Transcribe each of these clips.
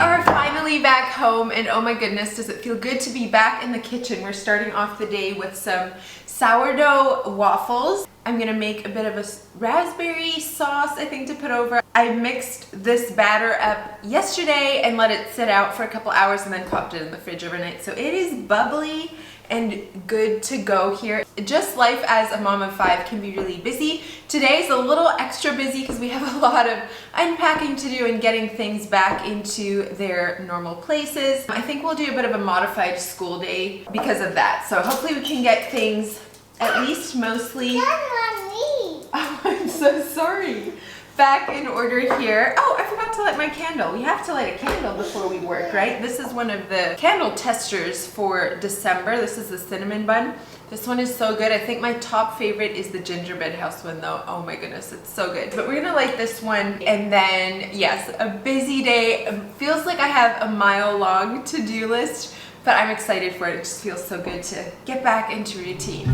are finally back home, and oh my goodness, does it feel good to be back in the kitchen. We're starting off the day with some sourdough waffles. I'm gonna make a bit of a raspberry sauce, I think, to put over. I mixed this batter up yesterday and let it sit out for a couple hours and then popped it in the fridge overnight. So it is bubbly and good to go here. Just life as a mom of 5 can be really busy. Today's a little extra busy because we have a lot of unpacking to do and getting things back into their normal places. I think we'll do a bit of a modified school day because of that. So hopefully we can get things at least mostly... Oh, I'm so sorry. Back in order here. Oh, I forgot to light my candle. We have to light a candle before we work, right? This is one of the candle testers for December. This is the cinnamon bun. This one is so good. I think my top favorite is the gingerbread house one though. Oh my goodness, it's so good. But we're gonna light this one, and then yes, a busy day. It feels like I have a mile-long to-do list, but I'm excited for it. It just feels so good to get back into routine.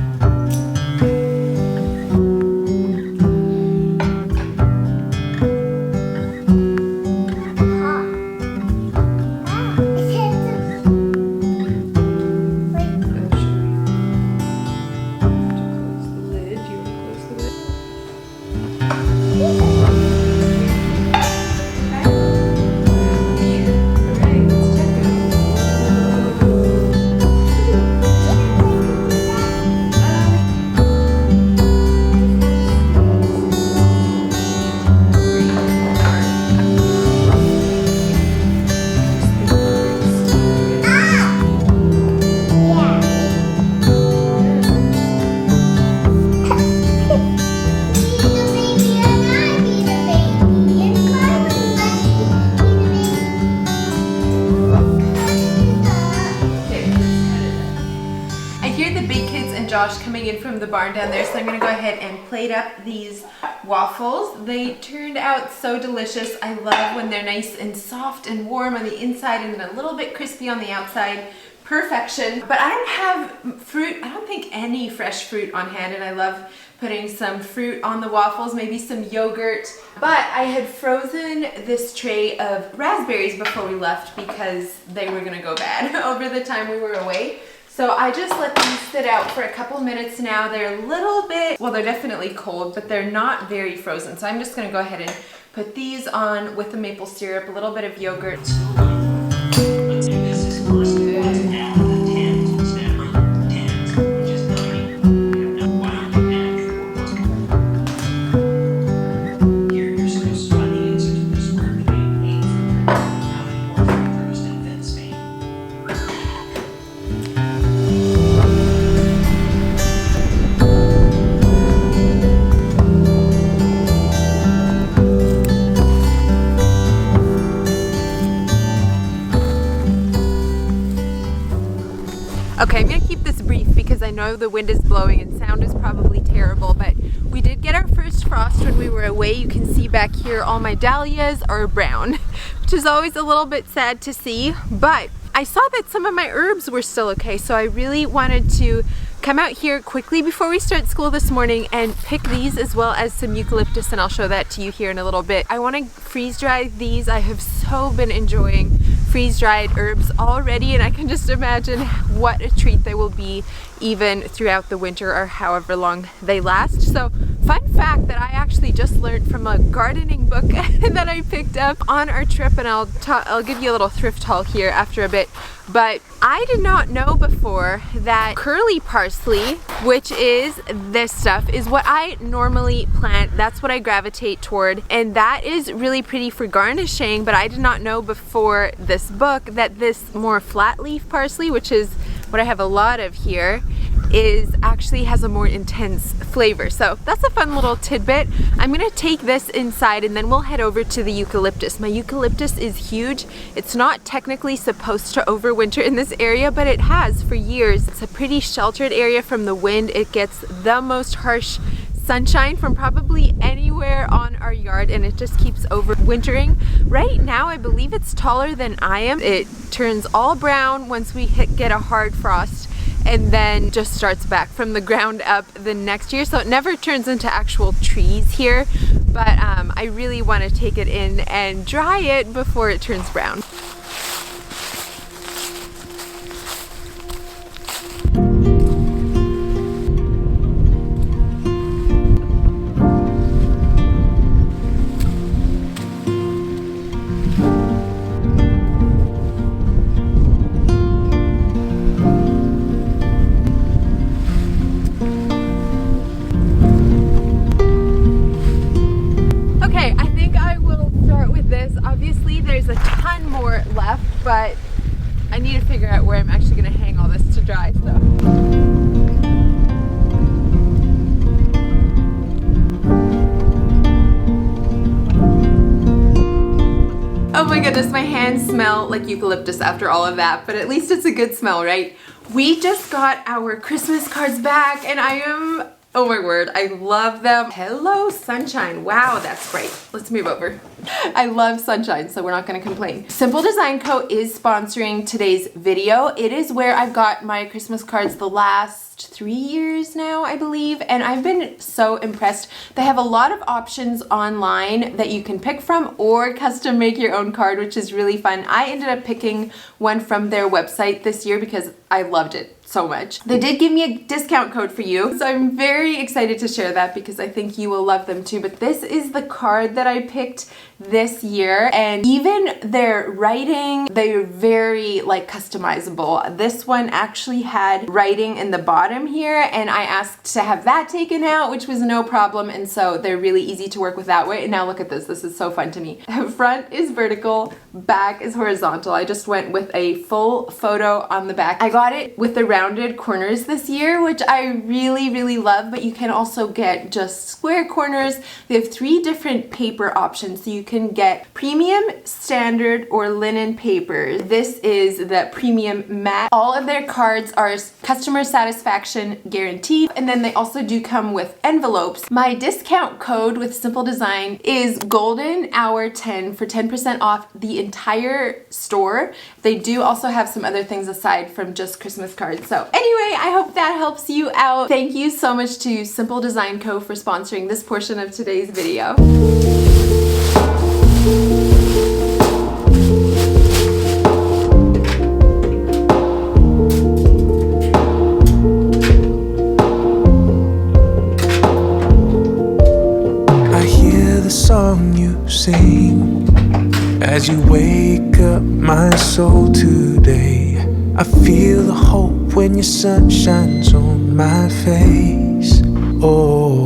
Josh coming in from the barn down there, so I'm gonna go ahead and plate up these waffles. They turned out so delicious. I love when they're nice and soft and warm on the inside and then a little bit crispy on the outside. Perfection. But I don't have fruit, I don't think any fresh fruit on hand, and I love putting some fruit on the waffles, maybe some yogurt. But I had frozen this tray of raspberries before we left because they were gonna go bad over the time we were away. So I just let these sit out for a couple minutes now. They're a little bit, well, they're definitely cold, but they're not very frozen. So I'm just gonna go ahead and put these on with the maple syrup, a little bit of yogurt. Okay, I'm gonna keep this brief because I know the wind is blowing and sound is probably terrible, but we did get our first frost when we were away. You can see back here all my dahlias are brown, which is always a little bit sad to see, but I saw that some of my herbs were still okay, so I really wanted to come out here quickly before we start school this morning and pick these as well as some eucalyptus, and I'll show that to you here in a little bit. I want to freeze dry these. I have so been enjoying freeze-dried herbs already, and I can just imagine what a treat they will be even throughout the winter or however long they last. So fun fact that I actually just learned from a gardening book that I picked up on our trip, and I'll give you a little thrift haul here after a bit. But I did not know before that curly parsley, which is this stuff, is what I normally plant. That's what I gravitate toward, and that is really pretty for garnishing. But I did not know before this book that this more flat leaf parsley, which is what I have a lot of here, actually has a more intense flavor. So that's a fun little tidbit. I'm gonna take this inside and then we'll head over to the eucalyptus. My eucalyptus is huge. It's not technically supposed to overwinter in this area, but it has for years. It's a pretty sheltered area from the wind. It gets the most harsh sunshine from probably anywhere on our yard, and it just keeps overwintering. Right now I believe it's taller than I am. It turns all brown once we get a hard frost, and then just starts back from the ground up the next year. So it never turns into actual trees here, but I really want to take it in and dry it before it turns brown. but I need to figure out where I'm actually gonna hang all this to dry, so. Oh my goodness, my hands smell like eucalyptus after all of that, but at least it's a good smell, right? We just got our Christmas cards back and I am, oh my word, I love them. Hello, sunshine. Wow, that's bright. Let's move over. I love sunshine, so we're not gonna complain. Simple Design Co. is sponsoring today's video. It is where I've got my Christmas cards the last 3 years now, I believe, and I've been so impressed. They have a lot of options online that you can pick from or custom make your own card, which is really fun. I ended up picking one from their website this year because I loved it so much. They did give me a discount code for you, so I'm very excited to share that because I think you will love them too. But this is the card that I picked this year, and even their writing, they're very like customizable. This one actually had writing in the bottom here, and I asked to have that taken out, which was no problem, and so they're really easy to work with that way. And now look at this. This is so fun to me. Front is vertical, back is horizontal. I just went with a full photo on the back. I got it with the rounded corners this year, which I really love, but you can also get just square corners. They have 3 different paper options, so you can get premium, standard, or linen paper. This is the premium matte. All of their cards are customer satisfaction guaranteed, and then they also do come with envelopes. My discount code with Simple Design is Golden Hour 10 for 10% off the entire store. They do also have some other things aside from just Christmas cards. So anyway, I hope that helps you out. Thank you so much to Simple Design Co. for sponsoring this portion of today's video. I hear the song you sing as you wake up my soul today. I feel the hope when your sun shines on my face. Oh,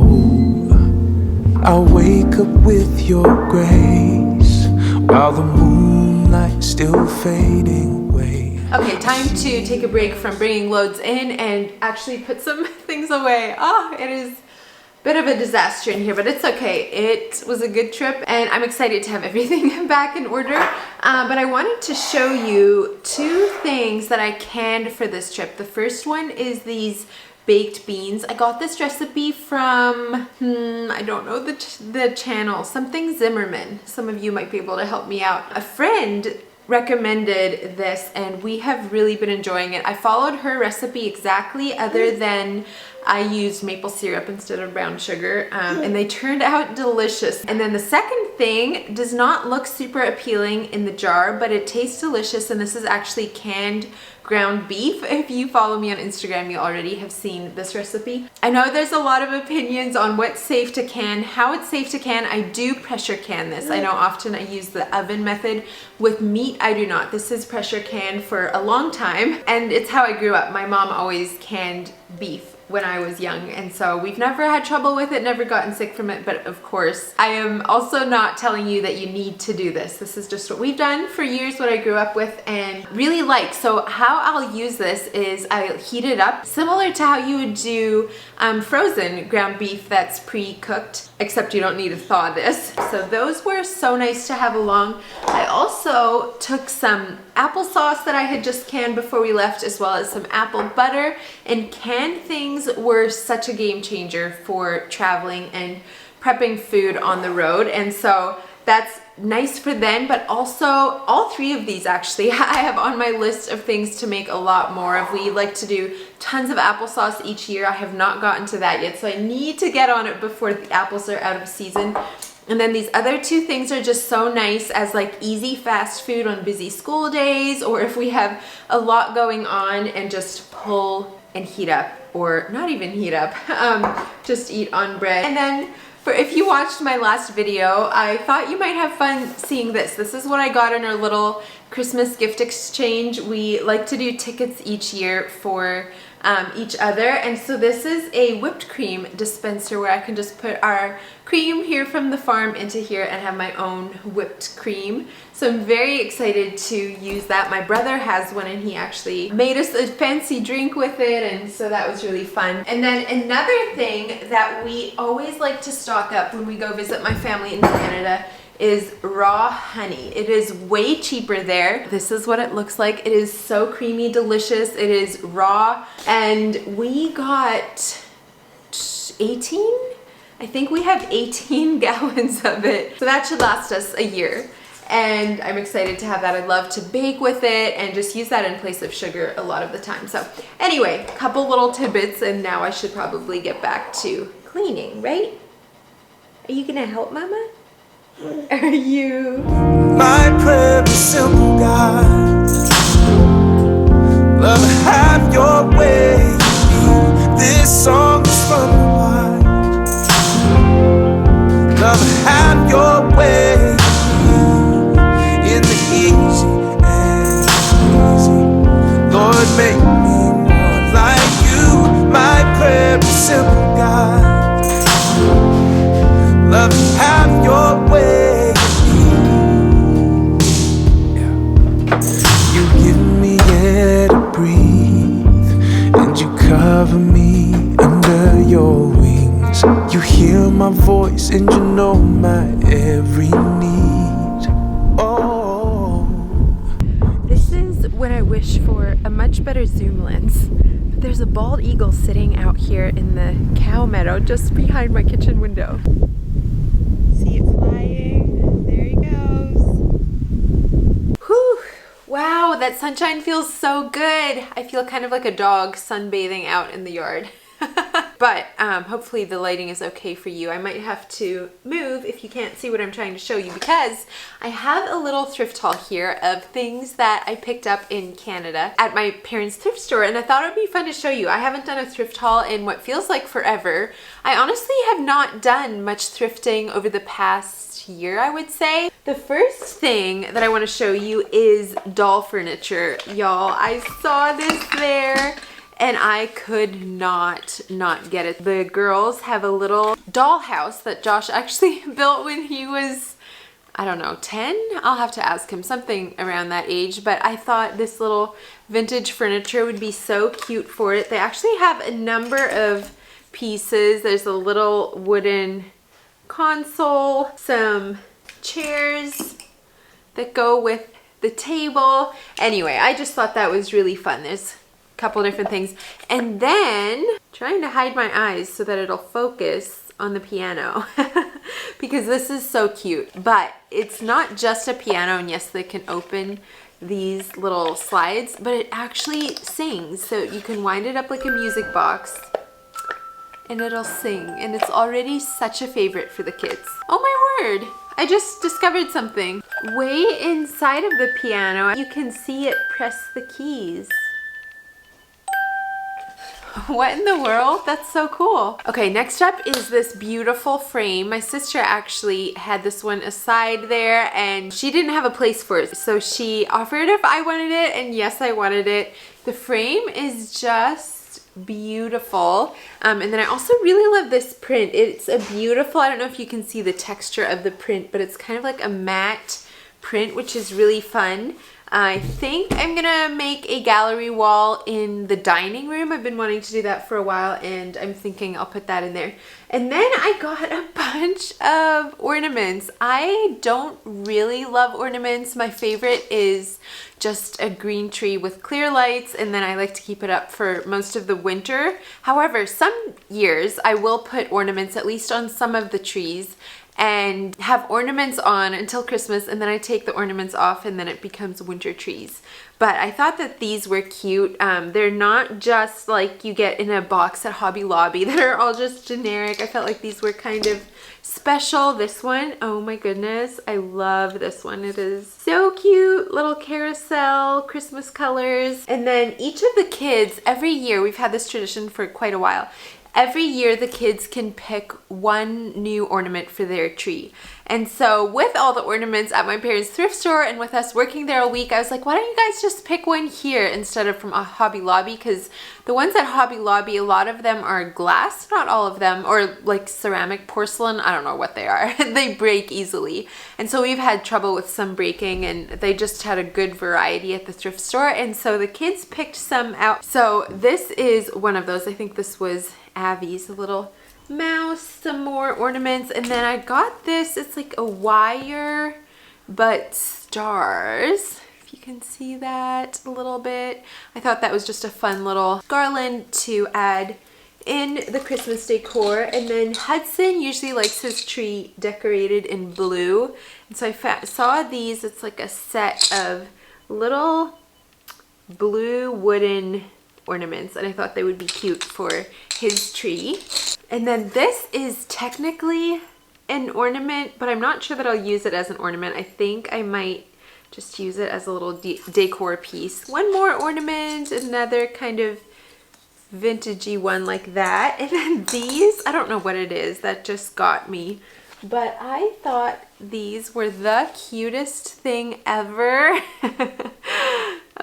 I wake up with your grace while the moonlight's still fading away. Okay, time to take a break from bringing loads in and actually put some things away. Oh, it is a bit of a disaster in here, but it's okay. It was a good trip and I'm excited to have everything back in order. But I wanted to show you 2 things that I canned for this trip. The first one is these baked beans. I got this recipe from, I don't know the channel, something Zimmerman. Some of you might be able to help me out. A friend recommended this and we have really been enjoying it. I followed her recipe exactly, other than I used maple syrup instead of brown sugar, and they turned out delicious. And then the second thing does not look super appealing in the jar, but it tastes delicious, and this is actually canned ground beef. If you follow me on Instagram, you already have seen this recipe. I know there's a lot of opinions on what's safe to can, how it's safe to can. I do pressure can this. I know often I use the oven method. With meat, I do not. This is pressure canned for a long time, and it's how I grew up. My mom always canned beef when I was young, and so we've never had trouble with it, never gotten sick from it. But of course, I am also not telling you that you need to do this. This is just what we've done for years, what I grew up with and really like. So how I'll use this is I'll heat it up similar to how you would do frozen ground beef that's pre-cooked, except you don't need to thaw this. So those were so nice to have along. I also took some applesauce that I had just canned before we left, as well as some apple butter, and canned things were such a game changer for traveling and prepping food on the road. And so that's nice for then, but also all 3 of these actually I have on my list of things to make a lot more of. We like to do tons of applesauce each year. I have not gotten to that yet, so I need to get on it before the apples are out of season. And then these other 2 things are just so nice as like easy fast food on busy school days, or if we have a lot going on and just pull and heat up, or not even heat up, just eat on bread. And then for if you watched my last video, I thought you might have fun seeing this. This is what I got in our little Christmas gift exchange. We like to do tickets each year for each other. And so this is a whipped cream dispenser where I can just put our cream here from the farm into here and have my own whipped cream. So I'm very excited to use that. My brother has one and he actually made us a fancy drink with it, and so that was really fun. And then another thing that we always like to stock up when we go visit my family in Canada is raw honey. It is way cheaper there. This is what it looks like. It is so creamy, delicious. It is raw, and we got 18? I think we have 18 gallons of it. So that should last us a year. And I'm excited to have that. I love to bake with it and just use that in place of sugar a lot of the time. So anyway, a couple little tidbits, and now I should probably get back to cleaning, right? Are you gonna help, Mama? Are you? My prayer is simple, God. Love, have your way in me. This song is from the heart. Love, have your way in me. In the easy and easy. Lord, make me more like you. My prayer is simple, God. Love, have your way in me. Yeah. You give me air to breathe, and you cover me under your wings. You hear my voice, and you know my every need. Oh. This is when I wish for a much better zoom lens. There's a bald eagle sitting out here in the cow meadow just behind my kitchen window. See it flying. There he goes. Whew. Wow, that sunshine feels so good. I feel kind of like a dog sunbathing out in the yard. But hopefully the lighting is okay for you. I might have to move if you can't see what I'm trying to show you, because I have a little thrift haul here of things that I picked up in Canada at my parents' thrift store, and I thought it would be fun to show you. I haven't done a thrift haul in what feels like forever. I honestly have not done much thrifting over the past year, I would say. The first thing that I want to show you is doll furniture. Y'all, I saw this there and I could not get it. The girls have a little doll house that Josh actually built when he was, I don't know, 10? I'll have to ask him, something around that age, but I thought this little vintage furniture would be so cute for it. They actually have a number of pieces. There's a little wooden console, some chairs that go with the table. Anyway, I just thought that was really fun. There's a couple different things. And then, trying to hide my eyes so that it'll focus on the piano because this is so cute. But it's not just a piano, and yes, they can open these little slides, but it actually sings. So you can wind it up like a music box and it'll sing, and it's already such a favorite for the kids. Oh my word! I just discovered something. Way inside of the piano, you can see it press the keys. What in the world? That's so cool. Okay, next up is this beautiful frame. My sister actually had this one aside there and she didn't have a place for it. So she offered if I wanted it, and yes, I wanted it. The frame is just beautiful. And then I also really love this print. It's a beautiful, I don't know if you can see the texture of the print, but it's kind of like a matte print, which is really fun. I think I'm gonna make a gallery wall in the dining room. I've been wanting to do that for a while, and I'm thinking I'll put that in there. And then I got a bunch of ornaments. I don't really love ornaments. My favorite is just a green tree with clear lights, and then I like to keep it up for most of the winter. However, some years I will put ornaments at least on some of the trees and have ornaments on until Christmas, and then I take the ornaments off and then it becomes winter trees. But I thought that these were cute. They're not just like you get in a box at Hobby Lobby that are all just generic. I felt like these were kind of special. This one, oh my goodness, I love this one. It is so cute, little carousel, Christmas colors. And then each of the kids, every year, we've had this tradition for quite a while, every year the kids can pick one new ornament for their tree. And so with all the ornaments at my parents' thrift store and with us working there a week, I was like, why don't you guys just just pick one here instead of from a Hobby Lobby, because the ones at Hobby Lobby, a lot of them are glass, not all of them, or like ceramic, porcelain, I don't know what they are. They break easily. And so we've had trouble with some breaking, and they just had a good variety at the thrift store. And so the kids picked some out. So this is one of those. I think this was Abby's, a little mouse, some more ornaments. And then I got this, it's like a wire, but stars. If you can see that a little bit. I thought that was just a fun little garland to add in the Christmas decor. And then Hudson usually likes his tree decorated in blue. And so I saw these, it's like a set of little blue wooden ornaments, and I thought they would be cute for his tree. And then this is technically an ornament, but I'm not sure that I'll use it as an ornament. I think I might just use it as a little decor piece. One more ornament, another kind of vintagey one like that. And then these, I don't know what it is, that just got me, but I thought these were the cutest thing ever.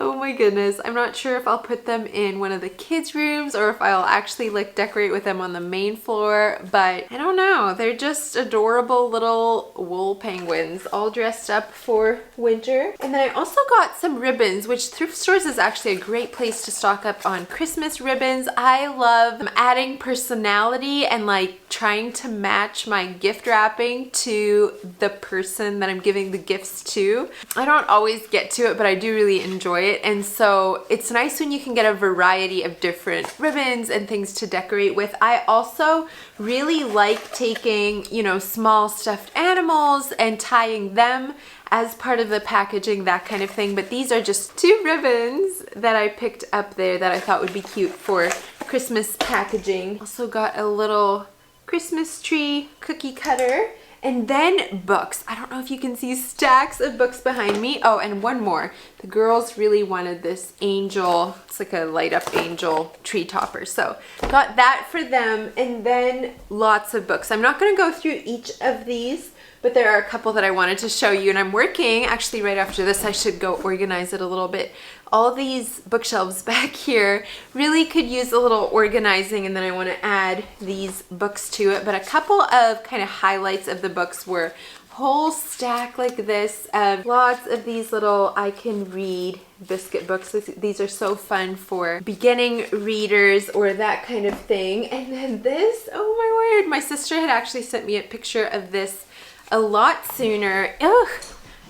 Oh my goodness. I'm not sure if I'll put them in one of the kids' rooms or if I'll actually like decorate with them on the main floor, but I don't know. They're just adorable little wool penguins all dressed up for winter. And then I also got some ribbons, which thrift stores is actually a great place to stock up on Christmas ribbons. I love adding personality and like trying to match my gift wrapping to the person that I'm giving the gifts to. I don't always get to it, but I do really enjoy it. And so it's nice when you can get a variety of different ribbons and things to decorate with. I also really like taking, you know, small stuffed animals and tying them as part of the packaging, that kind of thing. But these are just 2 ribbons that I picked up there that I thought would be cute for Christmas packaging. Also got a little Christmas tree cookie cutter. And then books. I don't know if you can see stacks of books behind me. Oh, and one more. The girls really wanted this angel. It's like a light up angel tree topper. So got that for them. And then lots of books. I'm not going to go through each of these, but there are a couple that I wanted to show you. And I'm working, actually right after this, I should go organize it a little bit. All these bookshelves back here really could use a little organizing, and then I want to add these books to it. But a couple of kind of highlights of the books were whole stack like this of lots of these little I can read biscuit books. These are so fun for beginning readers or that kind of thing. And then this, oh my word, my sister had actually sent me a picture of this a lot sooner. Ugh,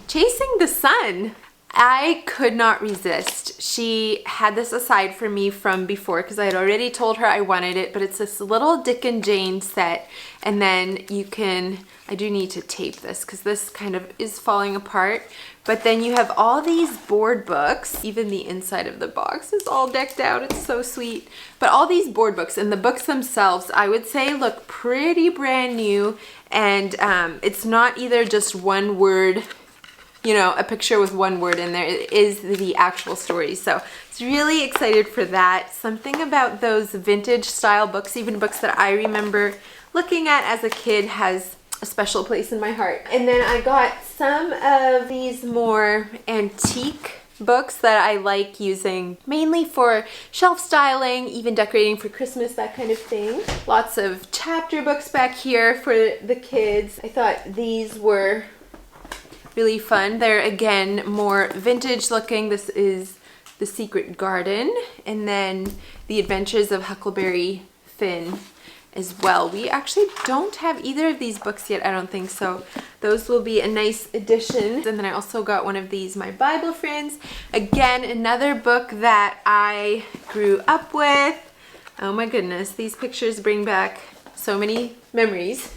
Chasing the Sun. I could not resist. She had this aside for me from before because I had already told her I wanted it, but it's this little Dick and Jane set. And then you can, I do need to tape this because this kind of is falling apart. But then you have all these board books. Even the inside of the box is all decked out. It's so sweet. But all these board books, and the books themselves, I would say look pretty brand new. And it's not either just one word, you know, a picture with one word in there. It is the actual story. So I was really excited for that. Something about those vintage style books, even books that I remember looking at as a kid, has a special place in my heart. And then I got some of these more antique books that I like using mainly for shelf styling, even decorating for Christmas, that kind of thing. Lots of chapter books back here for the kids. I thought these were really fun. They're again more vintage looking. This is The Secret Garden, and then The Adventures of Huckleberry Finn as well. We actually don't have either of these books yet, I don't think, so those will be a nice addition. And then I also got one of these, My Bible Friends. Again, another book that I grew up with. Oh my goodness, these pictures bring back so many memories.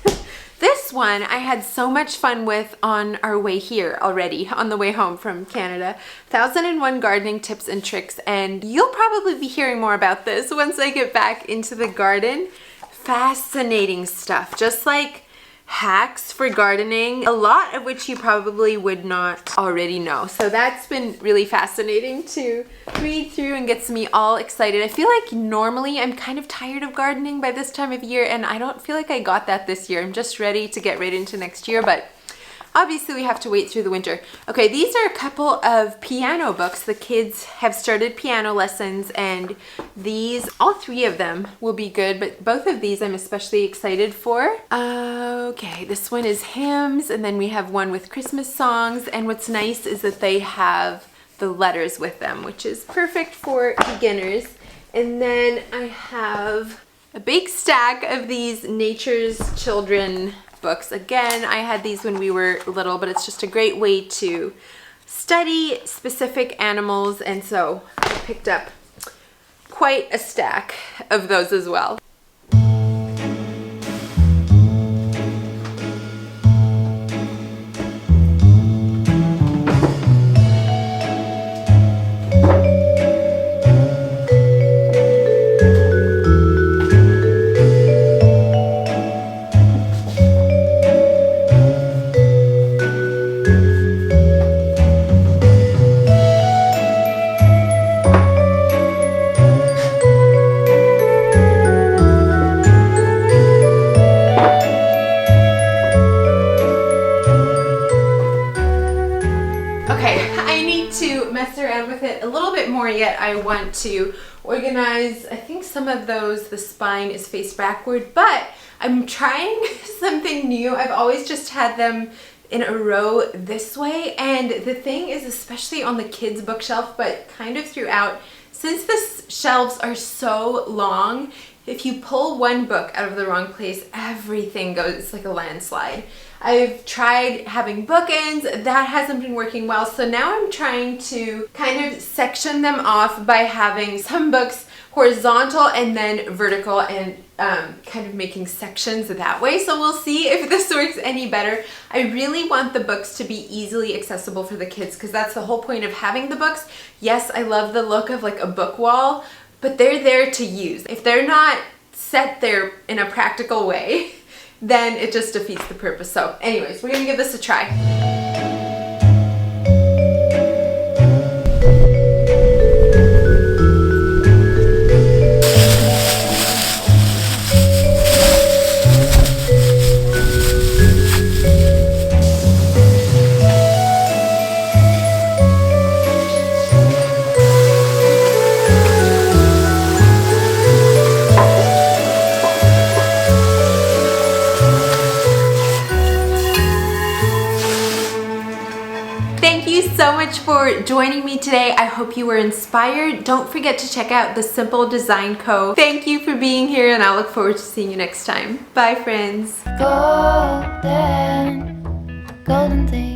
This one I had so much fun with on our way here already, on the way home from Canada. 1001 Gardening Tips and Tricks, and you'll probably be hearing more about this once I get back into the garden. Fascinating stuff, just like hacks for gardening, a lot of which you probably would not already know. So that's been really fascinating to read through and gets me all excited. I feel like normally I'm kind of tired of gardening by this time of year, and I don't feel like I got that this year. I'm just ready to get right into next year, but obviously we have to wait through the winter. Okay, these are a couple of piano books. The kids have started piano lessons, and these, all three of them will be good, but both of these I'm especially excited for. Okay, this one is hymns, and then we have one with Christmas songs, and what's nice is that they have the letters with them, which is perfect for beginners. And then I have a big stack of these Nature's Children books. Again, I had these when we were little, but it's just a great way to study specific animals, and so I picked up quite a stack of those as well. With it a little bit more yet. I want to organize, I think some of those, the spine is faced backward, but I'm trying something new. I've always just had them in a row this way, and the thing is, especially on the kids bookshelf, but kind of throughout, since the shelves are so long, if you pull one book out of the wrong place, everything goes, it's like a landslide. I've tried having bookends, that hasn't been working well, so now I'm trying to kind of section them off by having some books horizontal and then vertical, and kind of making sections that way. So we'll see if this works any better. I really want the books to be easily accessible for the kids, because that's the whole point of having the books. Yes, I love the look of like a book wall, but they're there to use. If they're not set there in a practical way, then it just defeats the purpose. So anyways, we're gonna give this a try. So much for joining me today. I hope you were inspired. Don't forget to check out the Simple Design Co. Thank you for being here, and I look forward to seeing you next time. Bye, friends. Golden, golden things.